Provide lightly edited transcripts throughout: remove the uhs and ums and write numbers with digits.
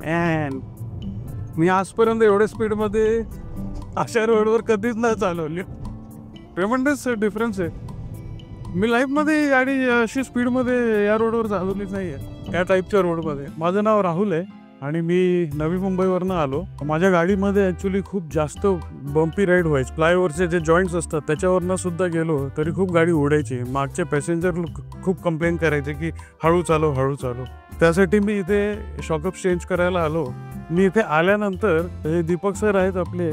Man, मी आजपर्यंत एवढ्या स्पीडमध्ये अशा रोडवर कधीच नाही चालवली. ट्रेमेंडस डिफरन्स आहे. मी लाईफमध्ये गाडी अशी स्पीडमध्ये या रोडवर चालवलीच नाही आहे, या टाईपच्या रोडमध्ये. माझं नाव राहुल आहे आणि मी नवी मुंबईवरनं आलो. माझ्या गाडीमध्ये ॲक्च्युली खूप जास्त बम्पी राईड व्हायची. फ्लायओव्हरचे जे जॉईंट्स असतात त्याच्यावरनं सुद्धा गेलो तरी खूप गाडी उडायची. मागचे पॅसेंजर खूप कंप्लेंट करायचे की हळू चालव हळू चालव. त्यासाठी मी इथे शॉकअप चेंज करायला आलो. मी इथे आल्यानंतर हे दीपक सर आहेत आपले,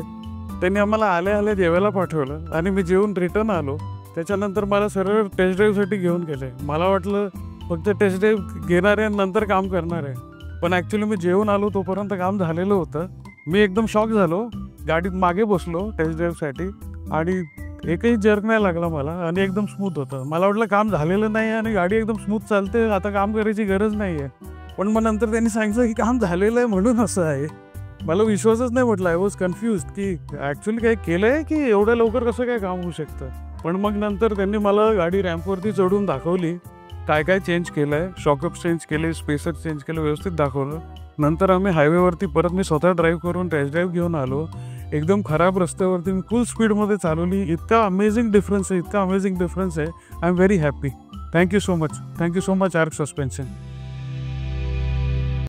त्यांनी आम्हाला आल्या आल्या जेवायला पाठवलं आणि मी जेवून रिटर्न आलो. त्याच्यानंतर मला सरळ टेस्ट ड्राईव्हसाठी घेऊन गेले. मला वाटलं फक्त टेस्ट ड्राईव्ह घेणार आहे नंतर काम करणार आहे, पण ॲक्च्युली मी जेवून आलो तोपर्यंत काम झालेलं होतं. मी एकदम शॉक झालो. गाडीत मागे बसलो टेस्ट ड्राईव्हसाठी आणि एकही जर्क नाही लागला मला आणि एकदम स्मूथ होतं. मला वाटलं काम झालेलं नाही आणि गाडी एकदम स्मूथ चालते, आता काम करायची गरज नाही आहे. पण मग नंतर त्यांनी सांगितलं की काम झालेलं आहे म्हणून असं आहे. मला विश्वासच नाही म्हटलं. आय वॉज कन्फ्युज की ॲक्च्युली काय केलं आहे की एवढ्या लवकर कसं काय काम होऊ शकतं. पण मग नंतर त्यांनी मला गाडी रॅम्पवरती चढून दाखवली, काय काय चेंज केलं आहे, शॉकअप चेंज केले, स्पेसर चेंज केलं, व्यवस्थित दाखवलं. नंतर आम्ही हायवेवरती परत मी स्वतः ड्राईव्ह करून टेस्ट ड्राईव्ह घेऊन आलो. एकदम खराब रस्त्यावरती मी फुल स्पीडमध्ये चालवली. इतका अमेझिंग डिफरन्स आहे, इतका अमेझिंग डिफरन्स आहे. I am very happy. Thank you so much. Thank you so much arc suspension.